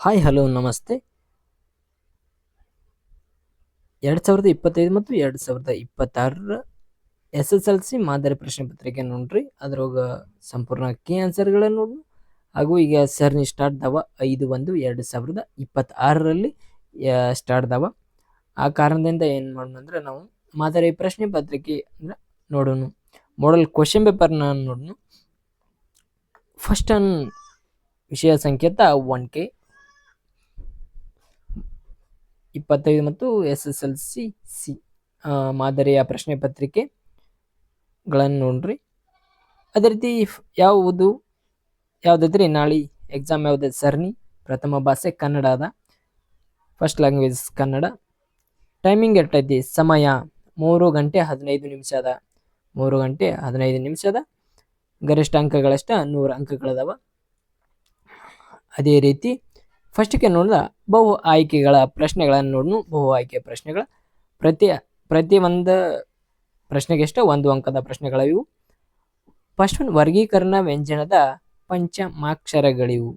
Hi hello ನಮಸ್ತೆ. 2025 ಮತ್ತು 2026 SSLC ಮಾದರಿ ಪ್ರಶ್ನೆ ಪತ್ರಿಕೆ ನೋಡ್ರಿ. ಅದ್ರೊಳಗ ಸಂಪೂರ್ಣ ಕೀ ಆನ್ಸರ್ಗಳನ್ನ ನೋಡ್ರಿ. ಹಾಗೂ ಈಗ ಸರಣಿ ಸ್ಟಾರ್ಟ್ ದವ 5/1/2026 ಸ್ಟಾರ್ಟ್ ದವ. ಆ ಕಾರಣದಿಂದ ಏನ್ ಮಾಡೋಣ ಅಂದ್ರೆ ನಾವು ಮಾದರಿ ಪ್ರಶ್ನೆ ಪತ್ರಿಕೆ ಅಂದ್ರೆ ನೋಡೋಣ. ಮಾಡಲ್ ಕ್ವಶನ್ ಪೇಪರ್ನ ನೋಡೋಣ. ಫಸ್ಟ್ ವಿಷಯ ಸಂಕೇತ 1K 25 ಮತ್ತು SSLC ಮಾದರಿಯ ಪ್ರಶ್ನೆ ಪತ್ರಿಕೆಗಳನ್ನು ನೋಡ್ರಿ. ಅದೇ ರೀತಿ ಯಾವ್ದಾದ್ರಿ ನಾಳೆ ಎಕ್ಸಾಮ್ ಯಾವ್ದು ಸರಣಿ ಪ್ರಥಮ ಭಾಷೆ ಕನ್ನಡ ಅದ. First language Kannada. ಟೈಮಿಂಗ್ ಎಷ್ಟೈತಿ? ಸಮಯ 3 ಗಂಟೆ 15 ನಿಮಿಷ ಅದ. 3 ಗಂಟೆ 15 ನಿಮಿಷ ಅದ. ಗರಿಷ್ಠ ಅಂಕಗಳಷ್ಟ 100 ಅಂಕಗಳದಾವ. ಅದೇ ರೀತಿ ಫಸ್ಟ್ಗೆ ನೋಡಿದ ಬಹು ಆಯ್ಕೆಗಳ ಪ್ರಶ್ನೆಗಳನ್ನು ನೋಡ್ನು. ಬಹು ಆಯ್ಕೆ ಪ್ರಶ್ನೆಗಳ ಪ್ರತಿ ಒಂದು ಪ್ರಶ್ನೆಗೆ ಎಷ್ಟು 1 ಅಂಕದ ಪ್ರಶ್ನೆಗಳಿವು. ಫಸ್ಟ್ ಒಂದು ವರ್ಗೀಕರಣ ವ್ಯಂಜನದ ಪಂಚಮಾಕ್ಷರಗಳಿವು.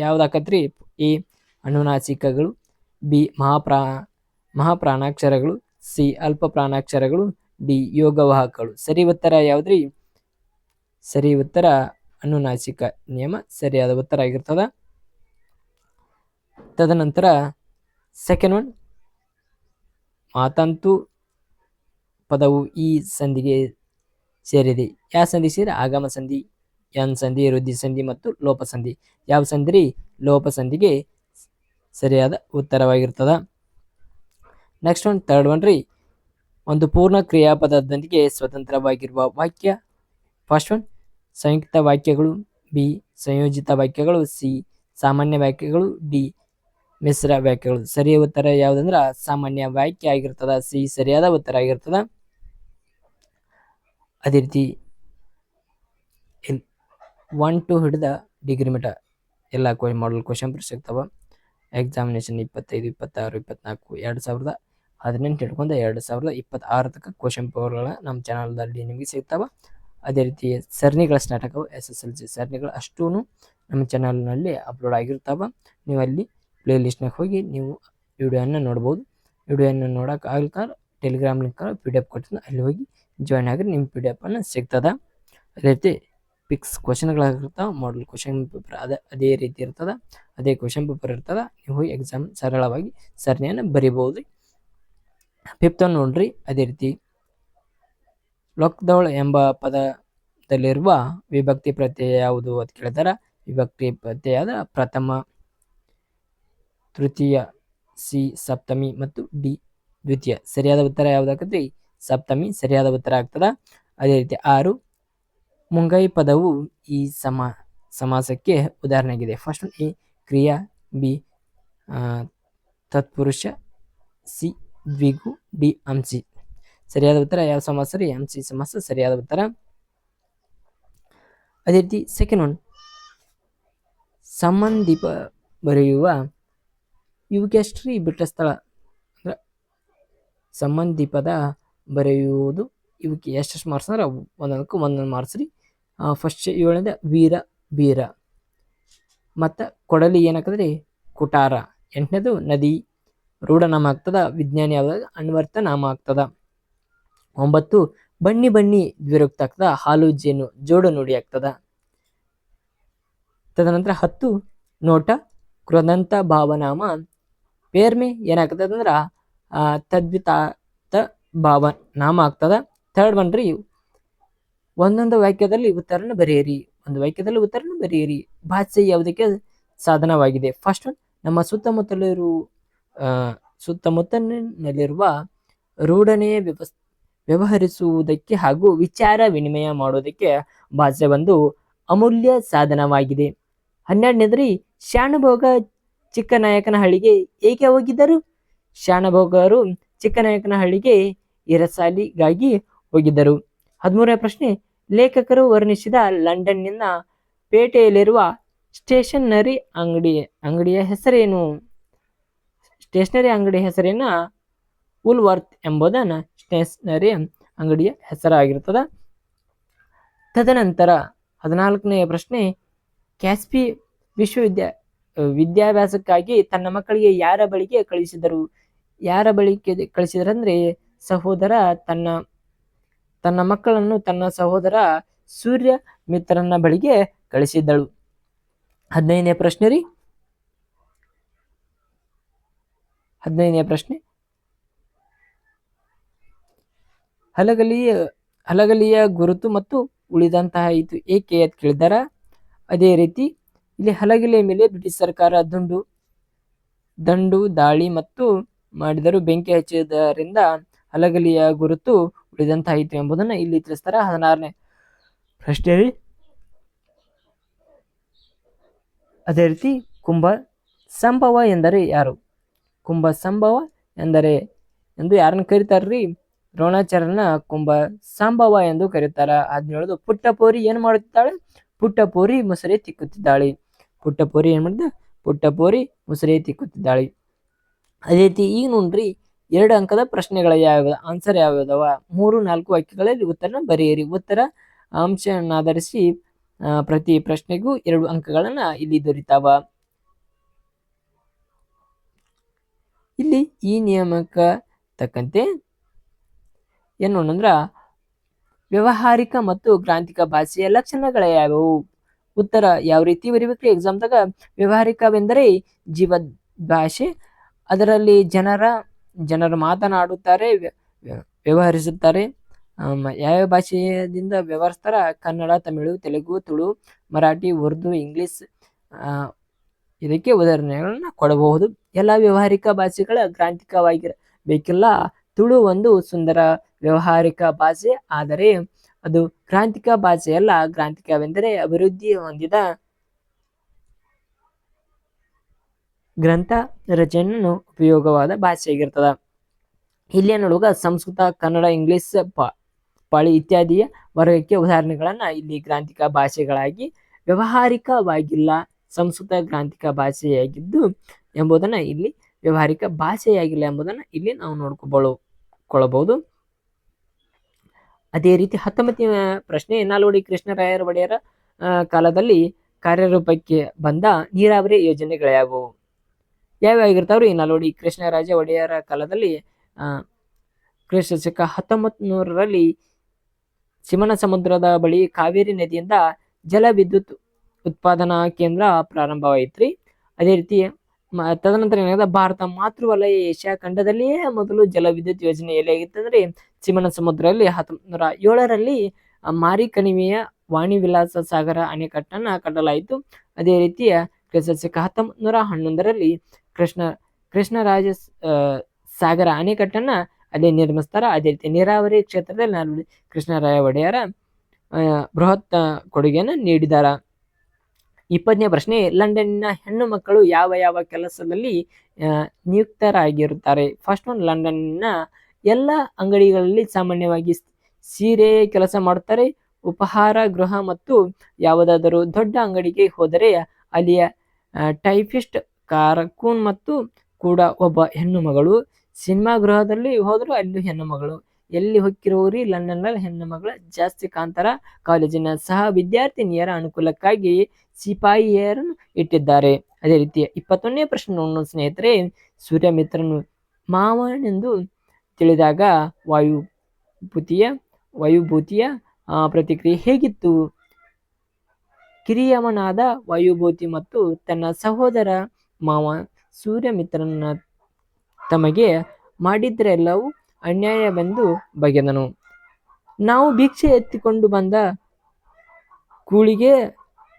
ಯಾವ್ದಾಕತ್ರಿ? ಎ ಅನುನಾಸಿಕಗಳು, ಬಿ ಮಹಾಪ್ರಾಣಾಕ್ಷರಗಳು, ಸಿ ಅಲ್ಪ ಪ್ರಾಣಾಕ್ಷರಗಳು, ಡಿ ಯೋಗವಾಹಕಗಳು. ಸರಿ ಉತ್ತರ ಯಾವ್ದ್ರಿ? ಸರಿ ಉತ್ತರ ಅನುನಾಸಿಕ ನಿಯಮ ಸರಿಯಾದ ಉತ್ತರ ಆಗಿರ್ತದ. ತದನಂತರ ಸೆಕೆಂಡ್ ಒನ್, ಮಾತಂತು ಪದವು ಈ ಸಂಧಿಗೆ ಸೇರಿದೆ. ಯಾವ ಸಂಧಿ ಸೇರಿ? ಆಗಮ ಸಂಧಿ, ಎನ್ ಸಂಧಿ, ವೃದ್ಧಿ ಸಂಧಿ ಮತ್ತು ಲೋಪ ಸಂಧಿ. ಯಾವ ಸಂಧಿ? ಲೋಪ ಸಂಧಿಗೆ ಸರಿಯಾದ ಉತ್ತರವಾಗಿರ್ತದ. ನೆಕ್ಸ್ಟ್ ಒನ್ ಥರ್ಡ್ ಒನ್ ರೀ, ಒಂದು ಪೂರ್ಣ ಕ್ರಿಯಾಪದದೊಂದಿಗೆ ಸ್ವತಂತ್ರವಾಗಿರುವ ವಾಕ್ಯ. ಫಸ್ಟ್ ಒನ್ ಸಂಯುಕ್ತ ವಾಕ್ಯಗಳು, ಬಿ ಸಂಯೋಜಿತ ವಾಕ್ಯಗಳು, ಸಿ ಸಾಮಾನ್ಯ ವಾಕ್ಯಗಳು, ಡಿ ಮಿಶ್ರ ವಾಕ್ಯಗಳು. ಸರಿಯ ಉತ್ತರ ಯಾವುದಂದ್ರ ಸಾಮಾನ್ಯ ವಾಕ್ಯ ಆಗಿರ್ತದ. ಸಿ ಸರಿಯಾದ ಉತ್ತರ ಆಗಿರ್ತದ. ಅದೇ ರೀತಿ 1 to ಹಿಡಿದ ಡಿಗ್ರಿ ಮೀಟ ಎಲ್ಲ ಮಾಡಲ್ ಕ್ವಶನ್ ಸಿಗ್ತಾವ. ಎಕ್ಸಾಮಿನೇಷನ್ 25, 26, 24, 2018 ಹಿಡ್ಕೊಂಡು 2026 ತನಕ ಕ್ವಶನ್ ಪೇಪರ್ಗಳ ನಮ್ಮ ಚಾನಲ್ದಲ್ಲಿ ನಿಮಗೆ ಸಿಗ್ತಾವ. ಅದೇ ರೀತಿ ಸರಣಿಗಳ ಸ್ಟಾರ್ಟ್ ಆಗವು. SSLC ಸರಣಿಗಳು ಅಷ್ಟೂ ನಮ್ಮ ಚಾನಲ್ನಲ್ಲಿ ಅಪ್ಲೋಡ್ ಆಗಿರ್ತಾವ. ನೀವು ಅಲ್ಲಿ ಪ್ಲೇ ಲಿಸ್ಟ್ನಾಗ ಹೋಗಿ ನೀವು ವಿಡಿಯೋನ ನೋಡ್ಬೋದು. ವಿಡಿಯೋನ ನೋಡೋಕೆ ಆಗ್ಲಿಕ್ಕ ಟೆಲಿಗ್ರಾಮ್ ಲಿಂಕ್ PDF ಕೊಡ್ತೀನಿ, ಅಲ್ಲಿ ಹೋಗಿ ಜಾಯ್ನ್ ಆಗಿರಿ. ನಿಮ್ಮ PDF ಅನ್ನು ಸಿಗ್ತದ. ಅದೇ ರೀತಿ ಪಿಕ್ಸ್ ಕ್ವಶನ್ಗಳಾಗಿರ್ತಾವ. ಮಾಡಲ್ ಕ್ವಶನ್ ಪೇಪರ್ ಅದೇ ರೀತಿ ಇರ್ತದ. ಅದೇ ಕ್ವಶನ್ ಪೇಪರ್ ಇರ್ತದ. ನೀವು ಹೋಗಿ ಎಕ್ಸಾಮ್ ಸರಳವಾಗಿ ಸರಣಿಯನ್ನು ಬರಿಬೋದು. ಫಿಫ್ತ್ ಒನ್ ನೋಡ್ರಿ. ಅದೇ ರೀತಿ ಲೋಕದೋಳ್ ಎಂಬ ಪದದಲ್ಲಿರುವ ವಿಭಕ್ತಿ ಪ್ರತ್ಯಯ ಯಾವುದು ಅಂತ ಕೇಳ್ತಾರ. ವಿಭಕ್ತಿ ಪ್ರತ್ಯಯದ ಪ್ರಥಮ, ತೃತೀಯ, ಸಿ ಸಪ್ತಮಿ ಮತ್ತು ಡಿ ದ್ವಿತೀಯ. ಸರಿಯಾದ ಉತ್ತರ ಯಾವ್ದಾಕತ್ರಿ? ಸಪ್ತಮಿ ಸರಿಯಾದ ಉತ್ತರ ಆಗ್ತದ. ಅದೇ ರೀತಿ 6, ಮುಂಗೈ ಪದವು ಈ ಸಮಾಸಕ್ಕೆ ಉದಾಹರಣೆಯಾಗಿದೆ. ಫಸ್ಟ್ ಎ ಕ್ರಿಯಾ, ಬಿ ತತ್ಪುರುಷ, ಸಿ ದ್ವಿಗು, ಡಿ ಅಂಶಿ. ಸರಿಯಾದ ಉತ್ತರ ಯಾವ ಸಮಾಸ ರೀ? ಅಂಶಿ ಸಮಾಸ ಸರಿಯಾದ ಉತ್ತರ. ಅದೇ ರೀತಿ ಸೆಕೆಂಡ್ ಒನ್, ಸಂಬಂಧಿಪ ಬರೆಯುವ ಇವಕ್ಕೆ ಎಷ್ಟ್ರಿ ಬಿಟ್ಟ ಸ್ಥಳ ಅಂದ್ರೆ ಸಂಬಂಧಿಪದ ಬರೆಯುವುದು ಇವಕ್ಕೆ ಎಷ್ಟು ಮಾರ್ಕ್ಸ್ ಅಂದ್ರೆ ಒಂದೊಂದಕ್ಕೆ ಒಂದೊಂದು ಮಾರ್ಕ್ಸ್ ರೀ. ಫಸ್ಟ್ 7ನೇದ ವೀರ ಬೀರ, ಮತ್ತು ಕೊಡಲಿ ಏನಾಗ್ತದ್ರಿ? ಕುಟಾರ. 8ನೇದು ನದಿ ರೂಢನಾಮ ಆಗ್ತದ. ವಿಜ್ಞಾನಿ ಯಾವ್ದಾಗ? ಅನ್ವರ್ಥ ನಾಮ ಆಗ್ತದ. 9 ಬನ್ನಿ ಬನ್ನಿ ದ್ವಿರುಕ್ತ ಆಗ್ತದ. ಹಾಲು ಜೇನು ಜೋಡು ನುಡಿ ಆಗ್ತದ. ತದನಂತರ 10 ನೋಟ ಕೃದಂತ ಭಾವನಾಮ ಪೇರ್ಮೆ ಏನಾಗ್ತದ ಅಂದ್ರ ತದ್ವಿತಾತ ಭಾವನಾಮ ಆಗ್ತದ. ಥರ್ಡ್ ಒನ್ ರೀ, ಒಂದೊಂದು ವಾಕ್ಯದಲ್ಲಿ ಉತ್ತರನ ಬರೆಯಿರಿ. ಒಂದು ವಾಕ್ಯದಲ್ಲಿ ಉತ್ತರನ ಬರೆಯಿರಿ. ಭಾಷೆ ಯಾವುದಕ್ಕೆ ಸಾಧನವಾಗಿದೆ? ಫಸ್ಟ್ ಒನ್, ನಮ್ಮ ಸುತ್ತಮುತ್ತಲಿರುವ ರೂಢನೆ ವ್ಯವಹರಿಸುವುದಕ್ಕೆ ಹಾಗೂ ವಿಚಾರ ವಿನಿಮಯ ಮಾಡುವುದಕ್ಕೆ ಭಾಷೆ ಒಂದು ಅಮೂಲ್ಯ ಸಾಧನವಾಗಿದೆ. 12ನೇದ್ರಿ, ಶಾನುಭೋಗ ಚಿಕ್ಕನಾಯಕನಹಳ್ಳಿಗೆ ಏಕೆ ಹೋಗಿದ್ದರು? ಶಾನುಭೋಗರು ಚಿಕ್ಕನಾಯಕನಹಳ್ಳಿಗೆ ಇರಸಾಲಿಗಾಗಿ ಹೋಗಿದ್ದರು. 13ನೇ ಪ್ರಶ್ನೆ, ಲೇಖಕರು ವರ್ಣಿಸಿದ ಲಂಡನ್ನಿನ ಪೇಟೆಯಲ್ಲಿರುವ ಸ್ಟೇಷನರಿ ಅಂಗಡಿಯ ಹೆಸರೇನು? ಸ್ಟೇಷನರಿ ಅಂಗಡಿಯ ಹೆಸರೇನ ವುಲ್ವರ್ತ್ ಎಂಬುದನ್ನು ಸ್ಟೇಷನರಿ ಅಂಗಡಿಯ ಹೆಸರಾಗಿರ್ತದ. ತದನಂತರ 14ನೇ ಪ್ರಶ್ನೆ, ಕ್ಯಾಸ್ಪಿ ವಿದ್ಯಾಭ್ಯಾಸಕ್ಕಾಗಿ ತನ್ನ ಮಕ್ಕಳಿಗೆ ಯಾರ ಬಳಿಗೆ ಕಳಿಸಿದರು? ಯಾರ ಬಳಿಗೆ ಕಳಿಸಿದರಂದ್ರೆ ಸಹೋದರ ತನ್ನ ಮಕ್ಕಳನ್ನು ತನ್ನ ಸಹೋದರ ಸೂರ್ಯ ಮಿತ್ರನ ಬಳಿಗೆ ಕಳಿಸಿದ್ದಳು. 15ನೇ ಪ್ರಶ್ನೆ ರೀ. 15ನೇ ಪ್ರಶ್ನೆ, ಹಲಗಲಿಯ ಗುರುತು ಮತ್ತು ಉಳಿದಂತಹ ಇದು ಏಕೆ ಅಂತ ಕೇಳಿದಾರ. ಅದೇ ರೀತಿ ಇಲ್ಲಿ ಹಲಗಲಿಯ ಮೇಲೆ ಬ್ರಿಟಿಷ್ ಸರ್ಕಾರ ದಂಡು ದಾಳಿ ಮತ್ತು ಮಾಡಿದರು. ಬೆಂಕಿ ಹಚ್ಚಿದ್ದರಿಂದ ಹಲಗಲಿಯ ಗುರುತು ಉಳಿದಂತಾಯಿತು ಎಂಬುದನ್ನು ಇಲ್ಲಿ ತಿಳಿಸ್ತಾರ. 16ನೇ ಪ್ರಶ್ನೆ ರೀ. ಅದೇ ರೀತಿ ಕುಂಭ ಸಂಭವ ಎಂದರೆ ಯಾರು? ಕುಂಭ ಸಂಭವ ಎಂದರೆ ಎಂದು ಯಾರನ್ನು ಕರೀತಾರ್ರಿ? ದ್ರೋಣಾಚಾರ್ಯನ ಕುಂಭ ಸಂಭವ ಎಂದು ಕರೀತಾರ. 17 ಪುಟ್ಟಪೋರಿ ಏನ್ ಮಾಡುತ್ತಿದ್ದಾಳೆ? ಪುಟ್ಟಪೋರಿ ಮುಸುರೆ ತಿಕ್ಕುತ್ತಿದ್ದಾಳೆ. ಪುಟ್ಟಪೋರಿ ಏನ್ ಮಾಡಿದ? ಪುಟ್ಟಪೋರಿ ಮುಸುರೆ ತಿಕ್ಕುತ್ತಿದ್ದಾಳೆ. ಅದೇ ರೀತಿ ಈಗ ನೋಡ್ರಿ 2 ಅಂಕದ ಪ್ರಶ್ನೆಗಳ ಯಾವ್ಯಾವ ಆನ್ಸರ್ ಯಾವ್ಯಾವ 3-4 ವಾಕ್ಯಗಳಲ್ಲಿ ಉತ್ತರ ಬರೆಯಿರಿ. ಉತ್ತರ ಅಂಶವನ್ನಾಧರಿಸಿ ಪ್ರತಿ ಪ್ರಶ್ನೆಗೂ 2 ಅಂಕಗಳನ್ನ ಇಲ್ಲಿ ದೊರೀತಾವ. ಇಲ್ಲಿ ಈ ನಿಯಮಕ್ಕ ತಕ್ಕಂತೆ ಏನು ಅಂದ್ರ ವ್ಯಾವಹಾರಿಕ ಮತ್ತು ಗ್ರಾಂಥಿಕ ಭಾಷೆಯ ಲಕ್ಷಣಗಳ ಯಾವುವು? ಉತ್ತರ ಯಾವ ರೀತಿ ಬರೀಬೇಕ್ರಿ ಎಕ್ಸಾಮ್ದಾಗ? ವ್ಯಾವಹಾರಿಕವೆಂದರೆ ಜೀವ ಭಾಷೆ, ಅದರಲ್ಲಿ ಜನರು ಮಾತನಾಡುತ್ತಾರೆ, ವ್ಯವಹರಿಸುತ್ತಾರೆ. ಯಾವ ಭಾಷೆಯಿಂದ ವ್ಯವಹರಿಸ್ತಾರ? ಕನ್ನಡ, ತಮಿಳು, ತೆಲುಗು, ತುಳು, ಮರಾಠಿ, ಉರ್ದು, ಇಂಗ್ಲಿಷ್ ಇದಕ್ಕೆ ಉದಾಹರಣೆಗಳನ್ನ ಕೊಡಬಹುದು. ಎಲ್ಲ ವ್ಯಾವಹಾರಿಕ ಭಾಷೆಗಳ ಗ್ರಾಂಥಿಕವಾಗಿರಬೇಕಿಲ್ಲ. ತುಳು ಒಂದು ಸುಂದರ ವ್ಯಾವಹಾರಿಕ ಭಾಷೆ, ಆದರೆ ಅದು ಗ್ರಾಂಥಿಕ ಭಾಷೆಯಲ್ಲ. ಗ್ರಾಂಥಿಕವೆಂದರೆ ಅಭಿವೃದ್ಧಿ ಹೊಂದಿದ ಗ್ರಂಥ ರಚನೆಯನ್ನು ಉಪಯೋಗವಾದ ಭಾಷೆಯಾಗಿರ್ತದ. ಇಲ್ಲಿ ನೋಡುವಾಗ ಸಂಸ್ಕೃತ, ಕನ್ನಡ, ಇಂಗ್ಲಿಷ್, ಪಾಳಿ ಇತ್ಯಾದಿಯ ವರ್ಗಕ್ಕೆ ಉದಾಹರಣೆಗಳನ್ನ ಇಲ್ಲಿ ಗ್ರಾಂಥಿಕ ಭಾಷೆಗಳಾಗಿ ವ್ಯಾವಹಾರಿಕವಾಗಿಲ್ಲ. ಸಂಸ್ಕೃತ ಗ್ರಾಂಥಿಕ ಭಾಷೆಯಾಗಿದ್ದು ಎಂಬುದನ್ನ ಇಲ್ಲಿ ವ್ಯಾವಹಾರಿಕ ಭಾಷೆಯಾಗಿಲ್ಲ ಎಂಬುದನ್ನ ಇಲ್ಲಿ ನಾವು ನೋಡ್ಕೊಳ್ಳಬಹುದು. ಅದೇ ರೀತಿ 19ನೇ ಪ್ರಶ್ನೆ, ನಾಲ್ವಡಿ ಕೃಷ್ಣರಾಯ ಒಡೆಯರ ಕಾಲದಲ್ಲಿ ಕಾರ್ಯರೂಪಕ್ಕೆ ಬಂದ ನೀರಾವರಿ ಯೋಜನೆಗಳ್ಯಾವುವು? ಯಾವ್ಯಾಗಿರ್ತಾವ್ರಿ? ನಾಲ್ವಡಿ ಕೃಷ್ಣರಾಜ ಒಡೆಯರ ಕಾಲದಲ್ಲಿ ಕ್ರಿಸ್ತಶಕ 1900ರಲ್ಲಿ ಶಿವನ ಸಮುದ್ರದ ಬಳಿ ಕಾವೇರಿ ನದಿಯಿಂದ ಜಲ ವಿದ್ಯುತ್ ಉತ್ಪಾದನಾ ಕೇಂದ್ರ ಪ್ರಾರಂಭವಾಯಿತ್ರಿ. ಅದೇ ರೀತಿ ತದನಂತರ ಏನಾಗಿದೆ? ಭಾರತ ಮಾತೃವಲಯ ಏಷ್ಯಾ ಖಂಡದಲ್ಲಿಯೇ ಮೊದಲು ಜಲ ವಿದ್ಯುತ್ ಯೋಜನೆ ಎಲ್ಲಿಯಾಗಿತ್ತಂದ್ರೆ ಶಿವನ ಸಮುದ್ರದಲ್ಲಿ 1907ರಲ್ಲಿ ಮಾರಿ ಕಣಿವೆಯ ವಾಣಿ ವಿಲಾಸ ಸಾಗರ ಅಣೆಕಟ್ಟನ್ನ ಕಟ್ಟಲಾಯಿತು. ಅದೇ ರೀತಿಯ ಕ್ರಿಸ್ತಶಕ 1911ರಲ್ಲಿ ಕೃಷ್ಣರಾಜ ಸಾಗರ ಅಣೆಕಟ್ಟನ್ನ ಅಲ್ಲಿ ನಿರ್ಮಿಸ್ತಾರ. ಅದೇ ರೀತಿ ನೀರಾವರಿ ಕ್ಷೇತ್ರದಲ್ಲಿ ನಾಲ್ವಡಿ ಕೃಷ್ಣರಾಯ ಒಡೆಯರ ಬೃಹತ್ ಕೊಡುಗೆಯನ್ನು ನೀಡಿದಾರ. 20ನೇ ಪ್ರಶ್ನೆ, ಲಂಡನ್ನಿನ ಹೆಣ್ಣು ಮಕ್ಕಳು ಯಾವ ಕೆಲಸದಲ್ಲಿ ನಿಯುಕ್ತರಾಗಿರುತ್ತಾರೆ? ಫಸ್ಟ್ ಒನ್, ಲಂಡನ್ನಿನ ಎಲ್ಲ ಅಂಗಡಿಗಳಲ್ಲಿ ಸಾಮಾನ್ಯವಾಗಿ ಸೀರೆ ಕೆಲಸ ಮಾಡುತ್ತಾರೆ. ಉಪಹಾರ ಗೃಹ ಮತ್ತು ಯಾವುದಾದರೂ ದೊಡ್ಡ ಅಂಗಡಿಗೆ ಹೋದರೆ ಅಲ್ಲಿಯ ಟೈಪಿಸ್ಟ್, ಕಾರಕೂನ್ ಮತ್ತು ಕೂಡ ಒಬ್ಬ ಹೆಣ್ಣು ಮಗಳು. ಸಿನಿಮಾ ಗೃಹದಲ್ಲಿ ಹೋದ್ರು ಅಲ್ಲಿ ಹೆಣ್ಣು ಮಗಳು. ಎಲ್ಲಿ ಹೊಕ್ಕಿರೋರಿ ಲಂಡನ್ನಲ್ಲಿ ಹೆಣ್ಣು ಮಗಳು ಜಾಸ್ತಿ ಕಾಂತಾರ. ಕಾಲೇಜಿನ ಸಹ ವಿದ್ಯಾರ್ಥಿನಿಯರ ಅನುಕೂಲಕ್ಕಾಗಿ ಸಿಪಾಯಿಯರನ್ನು ಇಟ್ಟಿದ್ದಾರೆ. ಅದೇ ರೀತಿ 21ನೇ ಪ್ರಶ್ನೆ ನೋಡೋಣ ಸ್ನೇಹಿತರೆ. ಸೂರ್ಯಮಿತ್ರನು ಮಾವನೆಂದು ತಿಳಿದಾಗ ವಾಯುಭೂತಿಯ ಪ್ರತಿಕ್ರಿಯೆ ಹೇಗಿತ್ತು? ಕಿರಿಯವನಾದ ವಾಯುಭೂತಿ ಮತ್ತು ತನ್ನ ಸಹೋದರ ಮಾವ ಸೂರ್ಯಮಿತ್ರನ ತಮಗೆ ಮಾಡಿದ್ರೆಲ್ಲವೂ ಅನ್ಯಾಯವೆಂದು ಬಗೆದನು. ನಾವು ಭಿಕ್ಷೆ ಎತ್ತಿಕೊಂಡು ಬಂದ ಕೂಳಿಗೆ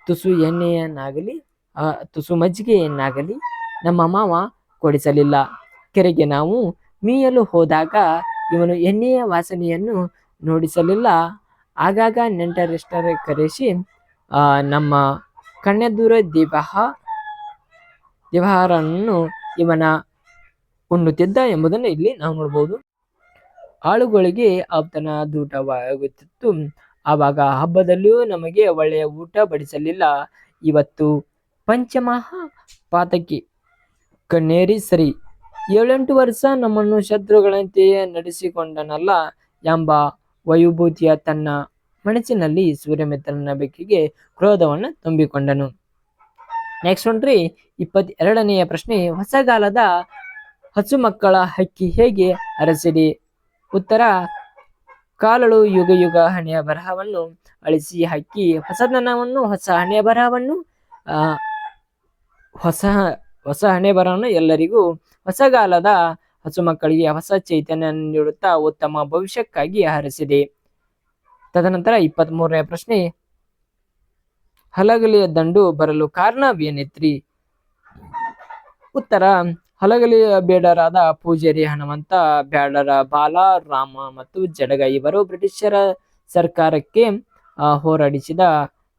ತುಸು ಎಣ್ಣೆಯನ್ನಾಗಲಿ ತುಸು ಮಜ್ಜಿಗೆಯನ್ನಾಗಲಿ ನಮ್ಮ ಮಾವ ಕೊಡಿಸಲಿಲ್ಲ. ಕೆರೆಗೆ ನಾವು ಮೀಯಲು ಹೋದಾಗ ಇವನು ಎಣ್ಣೆಯ ವಾಸನೆಯನ್ನು ನೋಡಿಸಲಿಲ್ಲ. ಆಗಾಗ ನೆಂಟರಿಷ್ಟರ ಕರೆಸಿ ನಮ್ಮ ಕಣ್ಣೆದುರ ದಿವಹಾರನ್ನು ಇವನ ಉಣ್ಣುತ್ತಿದ್ದ ಎಂಬುದನ್ನು ಇಲ್ಲಿ ನಾವು ನೋಡ್ಬೋದು. ಆಳುಗಳಿಗೆ ಆಪ್ತನ ದೂಟವಾಗುತ್ತಿತ್ತು. ಆವಾಗ ಹಬ್ಬದಲ್ಲಿಯೂ ನಮಗೆ ಒಳ್ಳೆಯ ಊಟ ಬಡಿಸಲಿಲ್ಲ. ಇವತ್ತು ಪಂಚಮಹಾ ಪಾತಕಿ ಕಣ್ಣೇರಿ ಸರಿ 7-8 ವರ್ಷ ನಮ್ಮನ್ನು ಶತ್ರುಗಳಂತೆಯೇ ನಡೆಸಿಕೊಂಡನಲ್ಲ ಎಂಬ ವಾಯುಭೂತಿಯ ತನ್ನ ಮನಸ್ಸಿನಲ್ಲಿ ಸೂರ್ಯಮಿತ್ರನ ಬೆಕ್ಕಿಗೆ ಕ್ರೋಧವನ್ನು ತುಂಬಿಕೊಂಡನು. ನೆಕ್ಸ್ಟ್ ನೋಡ್ರಿ 22ನೆಯ ಪ್ರಶ್ನೆ, ಹೊಸಗಾಲದ ಹಸು ಮಕ್ಕಳ ಹಕ್ಕಿ ಹೇಗೆ ಅರಸಿದೆ? ಉತ್ತರ, ಕಾಲಳು ಯುಗ ಯುಗ ಹಣೆಯ ಬರಹವನ್ನು ಅಳಿಸಿ ಹಕ್ಕಿ ಹೊಸದನವನ್ನು ಹೊಸ ಹಣೆಯ ಬರಹವನ್ನು ಹೊಸ ಹೊಸ ಹಣೆ ಬರಹವನ್ನು ಎಲ್ಲರಿಗೂ ಹೊಸಗಾಲದ ಹಸು ಮಕ್ಕಳಿಗೆ ಹೊಸ ಚೈತನ್ಯ ನೀಡುತ್ತಾ ಉತ್ತಮ ಭವಿಷ್ಯಕ್ಕಾಗಿ ಹರಸಿದೆ. ತದನಂತರ 23ನೇ ಪ್ರಶ್ನೆ, ಹಲಗಲಿಯ ದಂಡು ಬರಲು ಕಾರಣವೇನಿತ್ರಿ? ಉತ್ತರ, ಹಲಗಲಿಯ ಬೇಡರಾದ ಪೂಜಾರಿ ಹನುಮಂತ, ಬ್ಯಾಡರ ಬಾಲ, ರಾಮ ಮತ್ತು ಜಡಗ ಇವರು ಬ್ರಿಟಿಷರ ಸರ್ಕಾರಕ್ಕೆ ಹೋರಾಡಿಸಿದ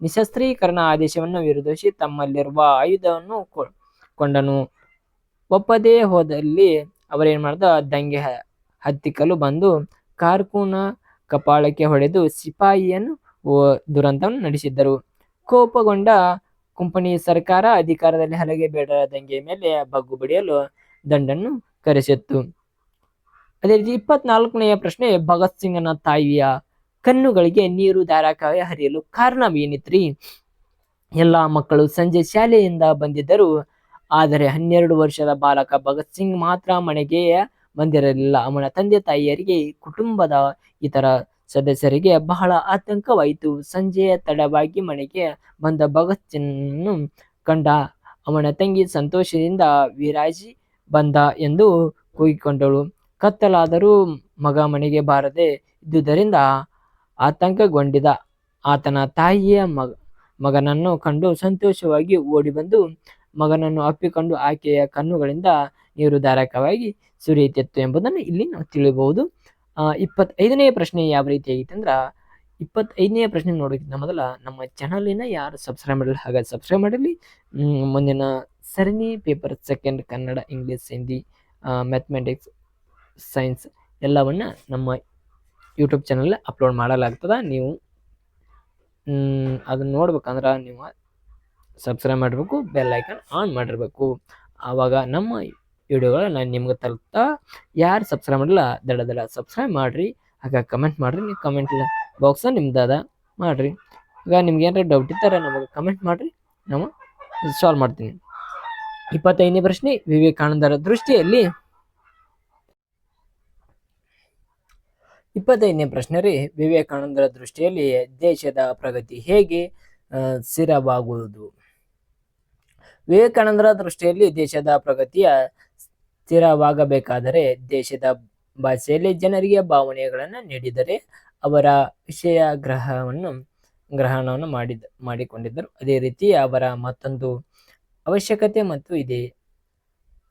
ನಿಶಸ್ತ್ರೀಕರಣ ಆದೇಶವನ್ನು ವಿರೋಧಿಸಿ ತಮ್ಮಲ್ಲಿರುವ ಆಯುಧವನ್ನು ಕೊಂಡನು. ಒಪ್ಪದೇ ಹೋದಲ್ಲಿ ಅವರೇನ್ ಮಾಡ್ದ, ದಂಗೆ ಹತ್ತಿಕ್ಕಲು ಬಂದು ಕಾರ್ಕೂನ ಕಪಾಳಕ್ಕೆ ಹೊಡೆದು ಸಿಪಾಯಿಯನ್ನು ದುರಂತವನ್ನು ನಡೆಸಿದ್ದರು. ಕೋಪಗೊಂಡ ಕಂಪನಿ ಸರ್ಕಾರ ಅಧಿಕಾರದಲ್ಲಿ ಹಲಗೆ ಬೇಡರ ದಂಗೆ ಮೇಲೆ ಬಗ್ಗು ಬಡಿಯಲು ದಂಡನ್ನು ಕರೆಸಿತ್ತು. ಅದೇ ರೀತಿ 24ನೆಯ ಪ್ರಶ್ನೆ, ಭಗತ್ ಸಿಂಗನ ತಾಯಿಯ ಕಣ್ಣುಗಳಿಗೆ ನೀರು ಧಾರಾಕಾರವಾಗಿ ಹರಿಯಲು ಕಾರಣವೇನಿತ್ರಿ? ಎಲ್ಲಾ ಮಕ್ಕಳು ಸಂಜೆ ಶಾಲೆಯಿಂದ ಬಂದಿದ್ದರು, ಆದರೆ 12 ವರ್ಷದ ಬಾಲಕ ಭಗತ್ ಸಿಂಗ್ ಮಾತ್ರ ಮನೆಗೆ ಬಂದಿರಲಿಲ್ಲ. ಅವನ ತಂದೆ ತಾಯಿಯರಿಗೆ, ಕುಟುಂಬದ ಇತರ ಸದಸ್ಯರಿಗೆ ಬಹಳ ಆತಂಕವಾಯಿತು. ಸಂಜೆ ತಡವಾಗಿ ಮನೆಗೆ ಬಂದ ಭಗತ್ ಸಿಂಗ್ನನ್ನು ಕಂಡ ಅವನ ತಂಗಿ ಸಂತೋಷದಿಂದ ವಿರಾಜಿ ಬಂದ ಎಂದು ಕೂಗಿಕೊಂಡಳು. ಕತ್ತಲಾದರೂ ಮಗ ಮನೆಗೆ ಬಾರದೆ ಇದ್ದುದರಿಂದ ಆತಂಕಗೊಂಡಿದ್ದ ಆತನ ತಾಯಿಯ ಮಗನನ್ನು ಕಂಡು ಸಂತೋಷವಾಗಿ ಓಡಿ ಬಂದು ಮಗನನ್ನು ಅಪ್ಪಿಕೊಂಡು ಆಕೆಯ ಕಣ್ಣುಗಳಿಂದ ನೀರು ಧಾರಾಕಾರವಾಗಿ ಸುರಿಯುತ್ತಿತ್ತು ಎಂಬುದನ್ನು ಇಲ್ಲಿ ನಾವು ತಿಳಿಯಬಹುದು. 25ನೇ ಪ್ರಶ್ನೆ ಯಾವ ರೀತಿ ಆಗಿತ್ತು ಅಂದ್ರ, 25ನೇ ಪ್ರಶ್ನೆ ನೋಡೋಕ್ಕಿಂತ ಮೊದಲ ನಮ್ಮ ಚಾನಲಿನ ಯಾರು ಸಬ್ಸ್ಕ್ರೈಬ್ ಮಾಡಲಿ ಹಾಗಾಗಿ ಸಬ್ಸ್ಕ್ರೈಬ್ ಮಾಡಲಿ. ಮುಂದಿನ ಸರಣಿ paper second Kannada, English, Hindi, mathematics, science ಎಲ್ಲವನ್ನ ನಮ್ಮ ಯೂಟ್ಯೂಬ್ ಚಾನಲ್ ಅಪ್ಲೋಡ್ ಮಾಡಲಾಗ್ತದ. ನೀವು ಅದನ್ನ ನೋಡ್ಬೇಕಂದ್ರೆ ನೀವು ಸಬ್ಸ್ಕ್ರೈಬ್ ಮಾಡಿರ್ಬೇಕು, ಬೆಲ್ ಐಕನ್ ಆನ್ ಮಾಡಿರ್ಬೇಕು. ಆವಾಗ ನಮ್ಮ ವಿಡಿಯೋಗಳು ನಾನು ನಿಮ್ಗೆ ತಲುಪ್ತಾ. ಯಾರು ಸಬ್ಸ್ಕ್ರೈಬ್ ಮಾಡಿಲ್ಲ ದಡ ಸಬ್ಸ್ಕ್ರೈಬ್ ಮಾಡಿರಿ. ಆಗ ಕಮೆಂಟ್ ಮಾಡಿರಿ, ನೀವು ಕಮೆಂಟ್ ಬಾಕ್ಸ ನಿಮ್ದು ಮಾಡಿರಿ. ಈಗ ನಿಮ್ಗೆ ಏನಾರ ಡೌಟ್ ಇರ್ತಾರೆ ನಮಗೆ ಕಮೆಂಟ್ ಮಾಡಿರಿ, ನಾವು ಸಾಲ್ವ್ ಮಾಡ್ತೀನಿ. 25ನೇ ಪ್ರಶ್ನೆ, ವಿವೇಕಾನಂದರ ದೃಷ್ಟಿಯಲ್ಲಿ 25ನೇ ಪ್ರಶ್ನೆ ರೀ, ವಿವೇಕಾನಂದರ ದೃಷ್ಟಿಯಲ್ಲಿ ದೇಶದ ಪ್ರಗತಿ ಹೇಗೆ ಸ್ಥಿರವಾಗುವುದು? ವಿವೇಕಾನಂದರ ದೃಷ್ಟಿಯಲ್ಲಿ ದೇಶದ ಪ್ರಗತಿಯ ಸ್ಥಿರವಾಗಬೇಕಾದರೆ ದೇಶದ ಭಾಷೆಯಲ್ಲಿ ಜನರಿಗೆ ಭಾವನೆಗಳನ್ನು ನೀಡಿದರೆ ಅವರ ವಿಷಯ ಗ್ರಹಣವನ್ನು ಮಾಡಿಕೊಂಡಿದ್ದರು. ಅದೇ ರೀತಿ ಅವರ ಮತ್ತೊಂದು ಅವಶ್ಯಕತೆ ಮತ್ತು ಇದೆ,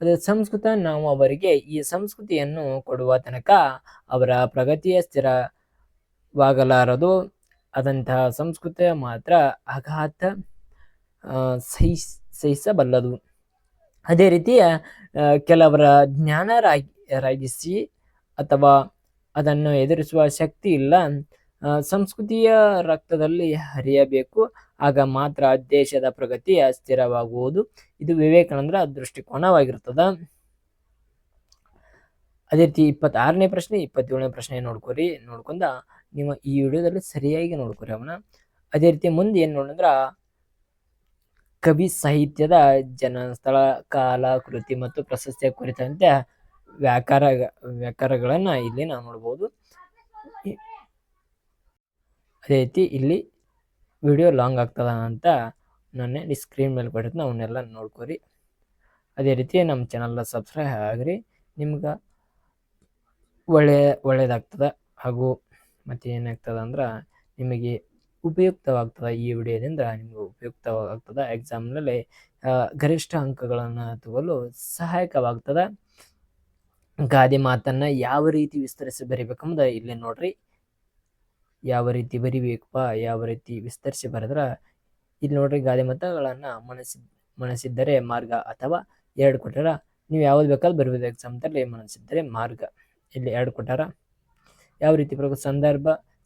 ಅದು ಸಂಸ್ಕೃತ. ನಾವು ಅವರಿಗೆ ಈ ಸಂಸ್ಕೃತಿಯನ್ನು ಕೊಡುವ ತನಕ ಅವರ ಪ್ರಗತಿಯ ಸ್ಥಿರವಾಗಲಾರದು. ಆದಂತಹ ಸಂಸ್ಕೃತಿ ಮಾತ್ರ ಆಘಾತ ಸಹಿಸಬಲ್ಲದು. ಅದೇ ರೀತಿಯ ಕೆಲವರ ಜ್ಞಾನರಾಗಿಸಿ ಅಥವಾ ಅದನ್ನು ಎದುರಿಸುವ ಶಕ್ತಿ ಇಲ್ಲ. ಸಂಸ್ಕೃತಿಯ ರಕ್ತದಲ್ಲಿ ಹರಿಯಬೇಕು, ಆಗ ಮಾತ್ರ ದೇಶದ ಪ್ರಗತಿಯ ಸ್ಥಿರವಾಗುವುದು. ಇದು ವಿವೇಕಾನಂದರ ದೃಷ್ಟಿಕೋನವಾಗಿರ್ತದ. ಅದೇ ರೀತಿ 26ನೇ ಪ್ರಶ್ನೆ 27ನೇ ಪ್ರಶ್ನೆ ನೋಡ್ಕೊಂಡ ನೀವು ಈ ವಿಡಿಯೋದಲ್ಲಿ ಸರಿಯಾಗಿ ನೋಡ್ಕೊರಿ ಅವನ. ಅದೇ ರೀತಿ ಮುಂದೆ ಏನ್ ನೋಡಿದ್ರ, ಕವಿ ಸಾಹಿತ್ಯದ ಜನಸ್ಥಳ, ಕಾಲ, ಕೃತಿ ಮತ್ತು ಪ್ರಶಸ್ತಿಯ ಕುರಿತಂತೆ ವ್ಯಾಕರಣಗಳನ್ನ ಇಲ್ಲಿ ನಾವು ನೋಡ್ಬೋದು. ಅದೇ ರೀತಿ ಇಲ್ಲಿ ವಿಡಿಯೋ ಲಾಂಗ್ ಆಗ್ತದ ಅಂತ ನಾನು ಸ್ಕ್ರೀನ್ ಮೇಲೆ ಕೊಟ್ಟಿರ್ತೀನಿ, ಅವನ್ನೆಲ್ಲ ನೋಡ್ಕೊರಿ. ಅದೇ ರೀತಿ ನಮ್ಮ ಚಾನಲ್ ಸಬ್ಸ್ಕ್ರೈಬ್ ಆಗ್ರಿ, ನಿಮ್ಗೆ ಒಳ್ಳೇದಾಗ್ತದ. ಹಾಗೂ ಮತ್ತೆ ಏನಾಗ್ತದ ಅಂದ್ರೆ ನಿಮಗೆ ಉಪಯುಕ್ತವಾಗ್ತದೆ. ಈ ವಿಡಿಯೋದಿಂದ ನಿಮಗೆ ಉಪಯುಕ್ತವಾಗ್ತದೆ. ಎಕ್ಸಾಮ್ನಲ್ಲಿ ಗರಿಷ್ಠ ಅಂಕಗಳನ್ನು ತಗೊಳ್ಳಲು ಸಹಾಯಕವಾಗ್ತದೆ. ಗಾದೆ ಮಾತನ್ನ ಯಾವ ರೀತಿ ವಿಸ್ತರಿಸಿ ಬರಿಬೇಕಂಬುದು ಇಲ್ಲಿ ನೋಡ್ರಿ. ಯಾವ ರೀತಿ ಬರಿಬೇಕಪ್ಪ, ಯಾವ ರೀತಿ ವಿಸ್ತರಿಸಿ ಬರೆದ್ರ ಇಲ್ಲಿ ನೋಡ್ರಿ. ಗಾದೆ ಮಾತುಗಳನ್ನ ಮನಸ್ಸಿದ್ದರೆ ಮಾರ್ಗ, ಅಥವಾ 2 ಕೊಟ್ಟಾರ, ನೀವು ಯಾವ್ದು ಬೇಕಾದ್ರೂ ಬರಿಬೋದು ಎಕ್ಸಾಮ್ದಲ್ಲಿ. ಮನಸ್ಸಿದ್ದರೆ ಮಾರ್ಗ, ಇಲ್ಲಿ 2 ಕೊಟ್ಟಾರ. ಯಾವ ರೀತಿ ಬರಬೇಕು,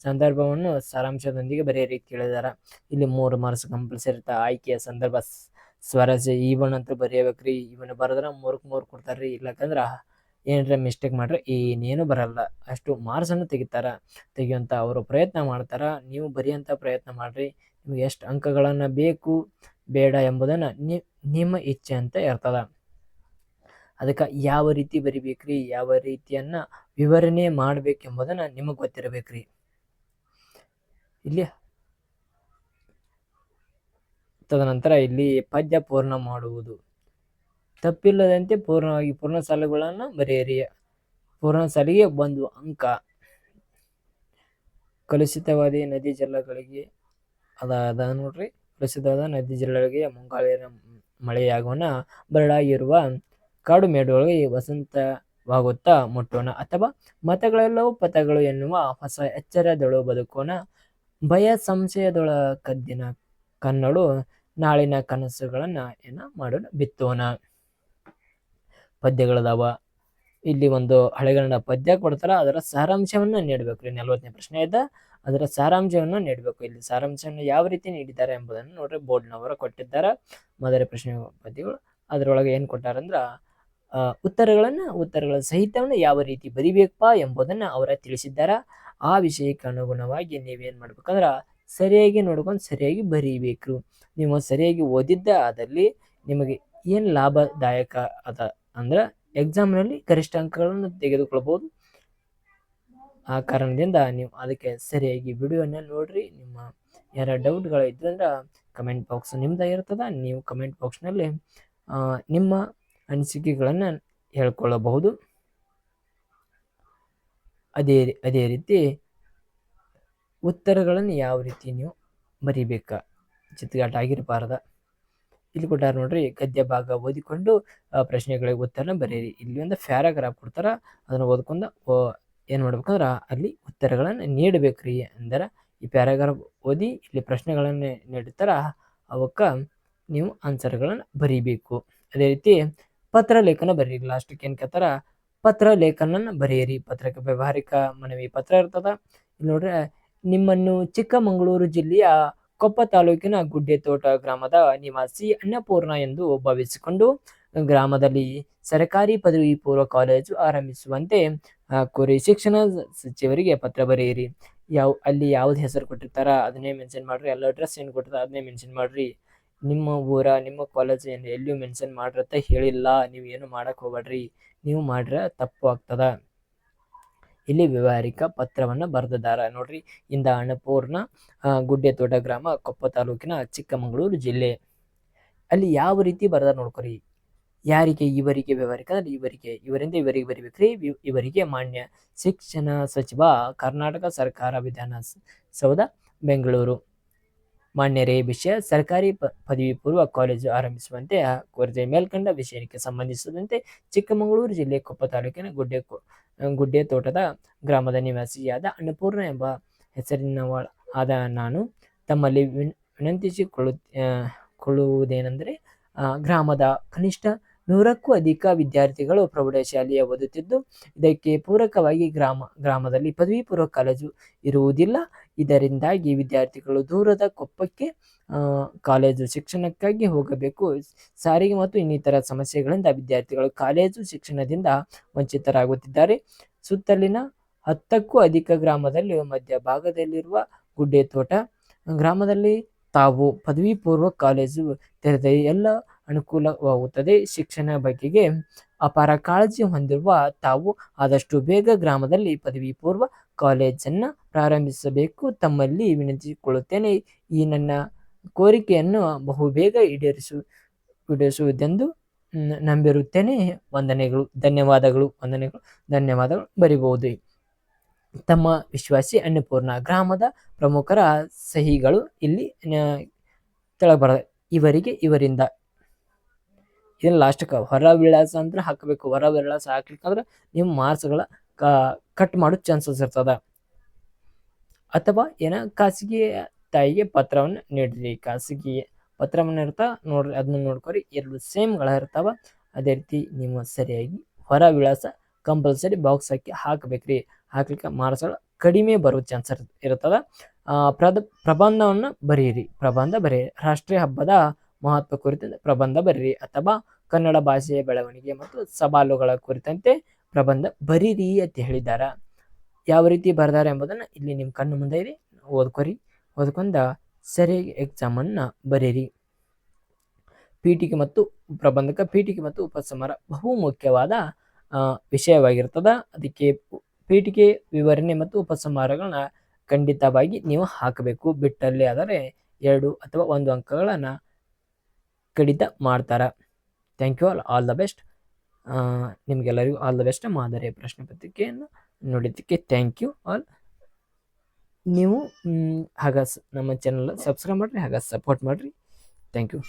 ಸಂದರ್ಭವನ್ನು ಸಾರಾಂಶದೊಂದಿಗೆ ಬರೆಯಿರಿ ಕೇಳಿದಾರ. ಇಲ್ಲಿ 3 ಮಾರ್ಕ್ಸ್ ಕಂಪಲ್ಸರಿ ಇರ್ತ. ಆಯ್ಕೆಯ ಸಂದರ್ಭ ಸ್ವರಸ್ಯ ಇವನ್ ಅಂತ ಬರೆಯಬೇಕ್ರಿ. ಇವನ್ ಬರದ್ರ 3 ಕೊಡ್ತಾರ್ರಿ. ಇಲ್ಲಕಂದ್ರ ಏನಾರ ಮಿಸ್ಟೇಕ್ ಮಾಡ್ರೆ ಏನೇನು ಬರಲ್ಲ. ಅಷ್ಟು ಮಾರ್ಕ್ಸ್ ಅನ್ನು ತೆಗಿಯುವಂತ ಅವರು ಪ್ರಯತ್ನ ಮಾಡ್ತಾರ. ನೀವು ಬರೆಯುವಂತ ಪ್ರಯತ್ನ ಮಾಡ್ರಿ. ನಿಮ್ಗೆ ಎಷ್ಟು ಅಂಕಗಳನ್ನ ಬೇಕು ಬೇಡ ಎಂಬುದನ್ನು ನಿಮ್ಮ ಇಚ್ಛೆ ಅಂತ ಇರ್ತದ. ಅದಕ್ಕೆ ಯಾವ ರೀತಿ ಬರಿಬೇಕ್ರಿ, ಯಾವ ರೀತಿಯನ್ನ ವಿವರಣೆ ಮಾಡ್ಬೇಕೆಂಬುದನ್ನ ನಿಮಗೆ ಗೊತ್ತಿರಬೇಕ್ರಿ. ಇಲ್ಲಿ ತದನಂತರ ಇಲ್ಲಿ ಪದ್ಯ ಪೂರ್ಣ ಮಾಡುವುದು, ತಪ್ಪಿಲ್ಲದಂತೆ ಪೂರ್ಣವಾಗಿ ಪೂರ್ಣ ಸಾಲುಗಳನ್ನು ಬರೆಯಿರಿ. ಪೂರ್ಣ ಸಾಲಿಗೆ 1 ಅಂಕ. ಕಲುಷಿತವಾದ ನದಿ ಜಲಗಳಿಗೆ ಅದ ನೋಡ್ರಿ, ಕಲುಷಿತವಾದ ನದಿ ಜಲಗಳಿಗೆ ಮುಂಗಾಳಿನ ಮಳೆಯಾಗೋಣ, ಬರಡಾಗಿರುವ ಕಾಡು ಮೇಡುಗಳಿಗೆ ವಸಂತವಾಗುತ್ತಾ ಮುಟ್ಟೋಣ, ಅಥವಾ ಮತಗಳೆಲ್ಲವೂ ಪಥಗಳು ಎನ್ನುವ ಹೊಸ ಎಚ್ಚರದೊಳು ಬದುಕೋಣ, ಭಯ ಸಂಶಯದೊಳ ಕದ್ದಿನ ಕನ್ನಡು ನಾಳಿನ ಕನಸುಗಳನ್ನ ಮಾಡಲು ಬಿತ್ತೋಣ. ಪದ್ಯಗಳದಾವ. ಇಲ್ಲಿ ಒಂದು ಹಳೆಗನ್ನಡ ಪದ್ಯ ಕೊಡ್ತಾರ, ಅದರ ಸಾರಾಂಶವನ್ನ ನೀಡಬೇಕ್ರಿ. 40ನೇ ಪ್ರಶ್ನೆ ಇದ್ದ ಅದರ ಸಾರಾಂಶವನ್ನ ನೀಡಬೇಕು. ಇಲ್ಲಿ ಸಾರಾಂಶವನ್ನು ಯಾವ ರೀತಿ ನೀಡಿದ್ದಾರೆ ಎಂಬುದನ್ನು ನೋಡ್ರಿ, ಬೋರ್ಡ್ನವರು ಕೊಟ್ಟಿದ್ದಾರೆ. ಮೊದಲ ಪ್ರಶ್ನೆ ಪದ್ಯಗಳು ಅದರೊಳಗೆ ಏನ್ ಕೊಟ್ಟಾರಂದ್ರ ಉತ್ತರಗಳ ಸಹಿತವನ್ನ ಯಾವ ರೀತಿ ಬರಿಬೇಕಪ್ಪ ಎಂಬುದನ್ನ ಅವರ ತಿಳಿಸಿದ್ದಾರ. ಆ ವಿಷಯಕ್ಕೆ ಅನುಗುಣವಾಗಿ ನೀವೇನ್ ಮಾಡ್ಬೇಕಂದ್ರ ಸರಿಯಾಗಿ ನೋಡ್ಕೊಂಡು ಸರಿಯಾಗಿ ಬರೀಬೇಕು. ನೀವು ಸರಿಯಾಗಿ ಓದಿದ್ದ ಅದಲ್ಲಿ ನಿಮಗೆ ಏನ್ ಲಾಭದಾಯಕ ಅದ ಅಂದ್ರ ಎಕ್ಸಾಮ್ನಲ್ಲಿ ಗರಿಷ್ಠ ಅಂಕಗಳನ್ನು ತೆಗೆದುಕೊಳ್ಬಹುದು. ಆ ಕಾರಣದಿಂದ ನೀವು ಅದಕ್ಕೆ ಸರಿಯಾಗಿ ವಿಡಿಯೋನ ನೋಡ್ರಿ. ನಿಮ್ಮ ಯಾರ ಡೌಟ್ಗಳು ಇದ್ವು ಅಂದ್ರೆ ಕಮೆಂಟ್ ಬಾಕ್ಸ್ ನಿಮ್ದಾಗಿರ್ತದ. ನೀವು ಕಮೆಂಟ್ ಬಾಕ್ಸ್ನಲ್ಲಿ ನಿಮ್ಮ ಅನಿಸಿಕೆಗಳನ್ನು ಹೇಳ್ಕೊಳ್ಳಬಹುದು. ಅದೇ ರೀತಿ ಉತ್ತರಗಳನ್ನು ಯಾವ ರೀತಿ ನೀವು ಬರಿಬೇಕ, ಚಿತ್ರಗಾಟ ಆಗಿರಬಾರ್ದ. ಇಲ್ಲಿ ಕೊಟ್ಟಾರ ನೋಡ್ರಿ, ಗದ್ಯ ಭಾಗ ಓದಿಕೊಂಡು ಪ್ರಶ್ನೆಗಳಿಗೆ ಉತ್ತರನ ಬರೀರಿ. ಇಲ್ಲಿ ಒಂದು ಪ್ಯಾರಾಗ್ರಾಫ್ ಕೊಡ್ತಾರ, ಅದನ್ನ ಓದ್ಕೊಂಡು ಏನ್ ಮಾಡ್ಬೇಕಂದ್ರ ಅಲ್ಲಿ ಉತ್ತರಗಳನ್ನ ನೀಡಬೇಕ್ರಿ. ಅಂದ್ರೆ ಈ ಪ್ಯಾರಾಗ್ರಾಫ್ ಓದಿ ಇಲ್ಲಿ ಪ್ರಶ್ನೆಗಳನ್ನ ನೀಡ್ತಾರ, ಅವಕ್ಕ ನೀವು ಆನ್ಸರ್ಗಳನ್ನ ಬರೀಬೇಕು. ಅದೇ ರೀತಿ ಪತ್ರ ಲೇಖನ ಬರೀರಿ. ಲಾಸ್ಟ್ಗೆ ಏನ್ ಕೇಳ್ತಾರ, ಪತ್ರ ಲೇಖನ ಬರೆಯಿರಿ. ಪತ್ರಕ್ಕೆ ವ್ಯವಹಾರಿಕ ಮನವಿ ಪತ್ರ ಇರ್ತದ. ಇಲ್ಲಿ ನೋಡ್ರಿ, ನಿಮ್ಮನ್ನು ಚಿಕ್ಕಮಗಳೂರು ಜಿಲ್ಲೆಯ ಕೊಪ್ಪ ತಾಲೂಕಿನ ಗುಡ್ಡೆತೋಟ ಗ್ರಾಮದ ನಿವಾಸಿ ಅನ್ನಪೂರ್ಣ ಎಂದು ಭಾವಿಸಿಕೊಂಡು ಗ್ರಾಮದಲ್ಲಿ ಸರ್ಕಾರಿ ಪದವಿ ಪೂರ್ವ ಕಾಲೇಜು ಆರಂಭಿಸುವಂತೆ ಕೋರಿ ಶಿಕ್ಷಣ ಸಚಿವರಿಗೆ ಪತ್ರ ಬರೆಯಿರಿ. ಅಲ್ಲಿ ಯಾವ್ದು ಹೆಸರು ಕೊಟ್ಟಿರ್ತಾರ ಅದನ್ನೇ ಮೆನ್ಷನ್ ಮಾಡ್ರಿ. ಎಲ್ಲ ಅಡ್ರೆಸ್ ಏನು ಕೊಟ್ಟಿರ್ತಾರ ಅದನ್ನೇ ಮೆನ್ಷನ್ ಮಾಡ್ರಿ. ನಿಮ್ಮ ಊರ ನಿಮ್ಮ ಕಾಲೇಜ್ ಏನು ಎಲ್ಲಿಯೂ ಮೆನ್ಷನ್ ಮಾಡ್ರತ್ತ ಹೇಳಿಲ್ಲ. ನೀವು ಏನು ಮಾಡಕ್ ಹೋಗ್ಬೇಡ್ರಿ. ನೀವು ಮಾಡ್ರ ತಪ್ಪು ಆಗ್ತದ. ಇಲ್ಲಿ ವ್ಯವಹಾರಿಕ ಪತ್ರವನ್ನ ಬರೆದಿದ್ದಾರೆ ನೋಡ್ರಿ. ಇಂದ ಅನ್ನಪೂರ್ಣ, ಗುಡ್ಡೆತೋಟ ಗ್ರಾಮ, ಕೊಪ್ಪ ತಾಲೂಕಿನ, ಚಿಕ್ಕಮಗಳೂರು ಜಿಲ್ಲೆ. ಅಲ್ಲಿ ಯಾವ ರೀತಿ ಬರೆದ ನೋಡ್ಕೊರಿ. ಯಾರಿಗೆ? ಇವರಿಗೆ ವ್ಯವಹಾರಿಕ, ಇವರಿಂದ ಇವರಿಗೆ ಬರಿಬೇಕ್ರಿ. ಇವರಿಗೆ ಮಾನ್ಯ ಶಿಕ್ಷಣ ಸಚಿವ, ಕರ್ನಾಟಕ ಸರ್ಕಾರ, ವಿಧಾನಸೌಧ, ಬೆಂಗಳೂರು. ಮಾನ್ಯರೇ, ವಿಷಯ ಸರ್ಕಾರಿ ಪದವಿ ಪೂರ್ವ ಕಾಲೇಜು ಆರಂಭಿಸುವಂತೆ ಕೋರಿದೆ. ಮೇಲ್ಕಂಡ ವಿಷಯಕ್ಕೆ ಸಂಬಂಧಿಸಿದಂತೆ ಚಿಕ್ಕಮಗಳೂರು ಜಿಲ್ಲೆ ಕೊಪ್ಪ ತಾಲೂಕಿನ ಗುಡ್ಡೆತೋಟದ ಗ್ರಾಮದ ನಿವಾಸಿಯಾದ ಅನ್ನಪೂರ್ಣ ಎಂಬ ಹೆಸರಿನವಳ ಆದ ನಾನು ತಮ್ಮಲ್ಲಿ ವಿನಂತಿಸಿಕೊಳ್ಳುವುದೇನೆಂದರೆ, ಗ್ರಾಮದ ಕನಿಷ್ಠ 100ಕ್ಕೂ ಅಧಿಕ ವಿದ್ಯಾರ್ಥಿಗಳು ಪ್ರೌಢಶಾಲೆಯ ಓದುತ್ತಿದ್ದು, ಇದಕ್ಕೆ ಪೂರಕವಾಗಿ ಗ್ರಾಮದಲ್ಲಿ ಪದವಿ ಪೂರ್ವ ಕಾಲೇಜು ಇರುವುದಿಲ್ಲ. ಇದರಿಂದಾಗಿ ವಿದ್ಯಾರ್ಥಿಗಳು ದೂರದ ಕೊಪ್ಪಕ್ಕೆ ಕಾಲೇಜು ಶಿಕ್ಷಣಕ್ಕಾಗಿ ಹೋಗಬೇಕು. ಸಾರಿಗೆ ಮತ್ತು ಇನ್ನಿತರ ಸಮಸ್ಯೆಗಳಿಂದ ವಿದ್ಯಾರ್ಥಿಗಳು ಕಾಲೇಜು ಶಿಕ್ಷಣದಿಂದ ವಂಚಿತರಾಗುತ್ತಿದ್ದಾರೆ. ಸುತ್ತಲಿನ 10ಕ್ಕೂ ಅಧಿಕ ಗ್ರಾಮದಲ್ಲಿ ಮಧ್ಯಭಾಗದಲ್ಲಿರುವ ಗುಡ್ಡೆತೋಟ ಗ್ರಾಮದಲ್ಲಿ ತಾವು ಪದವಿ ಪೂರ್ವ ಕಾಲೇಜು ತೆರೆದ ಎಲ್ಲ ಅನುಕೂಲವಾಗುತ್ತದೆ. ಶಿಕ್ಷಣ ಬಗೆಗೆ ಅಪಾರ ಕಾಳಜಿ ಹೊಂದಿರುವ ತಾವು ಆದಷ್ಟು ಬೇಗ ಗ್ರಾಮದಲ್ಲಿ ಪದವಿ ಪೂರ್ವ ಕಾಲೇಜನ್ನ ಪ್ರಾರಂಭಿಸಬೇಕು. ತಮ್ಮಲ್ಲಿ ವಿನಂತಿಸಿಕೊಳ್ಳುತ್ತೇನೆ. ಈ ನನ್ನ ಕೋರಿಕೆಯನ್ನು ಬಹುಬೇಗ ಈಡೇರಿಸುವುದೆಂದು ನಂಬಿರುತ್ತೇನೆ. ವಂದನೆಗಳು, ಧನ್ಯವಾದಗಳು. ಬರಿಬಹುದು. ತಮ್ಮ ವಿಶ್ವಾಸಿ ಅನ್ನಪೂರ್ಣ. ಗ್ರಾಮದ ಪ್ರಮುಖರ ಸಹಿಗಳು ಇಲ್ಲಿ ತೆಳಬರ. ಇವರಿಗೆ, ಇವರಿಂದ. ಇದನ್ನ ಲಾಸ್ಟ್ಗೆ ಹೊರ ವಿಳಾಸ ಅಂತ ಹಾಕಬೇಕು. ಹೊರ ವಿಳಾಸ ಹಾಕ್ಲಿಕ್ಕಂದ್ರೆ ನಿಮ್ಮ ಮಾರ್ಕ್ಸ್ಗಳ ಕಟ್ ಮಾಡೋ ಚಾನ್ಸಸ್ ಇರ್ತದ. ಅಥವಾ ಖಾಸಗಿ ತಾಯಿಗೆ ಪತ್ರವನ್ನು ನೀಡ್ರಿ. ಖಾಸಗಿ ಪತ್ರವನ್ನು ಇರ್ತಾವ ನೋಡ್ರಿ, ಅದನ್ನ ನೋಡ್ಕೊರಿ. 2 ಸೇಮ್ಗಳ ಇರ್ತಾವ. ಅದೇ ರೀತಿ ನೀವು ಸರಿಯಾಗಿ ಹೊರ ವಿಳಾಸ ಕಂಪಲ್ಸರಿ ಬಾಕ್ಸ್ ಹಾಕಬೇಕ್ರಿ. ಹಾಕ್ಲಿಕ್ಕೆ ಮಾರ್ಕ್ಸ್ಗಳು ಕಡಿಮೆ ಬರೋ ಚಾನ್ಸಸ್ ಇರ್ತದ. ಪ್ರಬಂಧವನ್ನು ಬರೆಯಿರಿ. ರಾಷ್ಟ್ರೀಯ ಹಬ್ಬದ ಮಹತ್ವ ಕುರಿತಂತೆ ಪ್ರಬಂಧ ಬರೀರಿ. ಅಥವಾ ಕನ್ನಡ ಭಾಷೆಯ ಬೆಳವಣಿಗೆ ಮತ್ತು ಸವಾಲುಗಳ ಕುರಿತಂತೆ ಪ್ರಬಂಧ ಬರೀರಿ ಅಂತ ಹೇಳಿದಾರ. ಯಾವ ರೀತಿ ಬರ್ದಾರ ಎಂಬುದನ್ನ ಇಲ್ಲಿ ನಿಮ್ಮ ಕಣ್ಣು ಮುಂದೆ ಇದೆ, ಓದ್ಕೊರಿ. ಓದ್ಕೊಂಡ ಸರಿಯಾಗಿ ಎಕ್ಸಾಮನ್ನು ಬರೀರಿ. ಪೀಠಿಕೆ ಮತ್ತು ಪ್ರಬಂಧಕ, ಪೀಠಿಕೆ ಮತ್ತು ಉಪಸಂಹಾರ ಬಹು ಮುಖ್ಯವಾದ ವಿಷಯವಾಗಿರ್ತದ. ಅದಕ್ಕೆ ಪೀಠಿಕೆ, ವಿವರಣೆ ಮತ್ತು ಉಪಸಂಹಾರಗಳನ್ನ ಖಂಡಿತವಾಗಿ ನೀವು ಹಾಕಬೇಕು. ಬಿಟ್ಟಲ್ಲಿ ಆದರೆ 2 ಅಥವಾ 1 ಅಂಕಗಳನ್ನು ಕಡಿತ ಮಾಡ್ತಾರ. Thank you all the best. ನಿಮಗೆಲ್ಲರಿಗೂ ಆಲ್ ದ ಬೆಸ್ಟ್. ಮಾದರಿಯ ಪ್ರಶ್ನೆ ಪತ್ರಿಕೆಯನ್ನು ನೋಡಿದ್ದಕ್ಕೆ ಥ್ಯಾಂಕ್ ಯು ಆಲ್. ನೀವು ಹಾಗ ನಮ್ಮ ಚಾನಲ್ ಸಬ್ಸ್ಕ್ರೈಬ್ ಮಾಡಿರಿ, ಹಾಗೆ ಸಪೋರ್ಟ್ ಮಾಡಿರಿ. Thank you.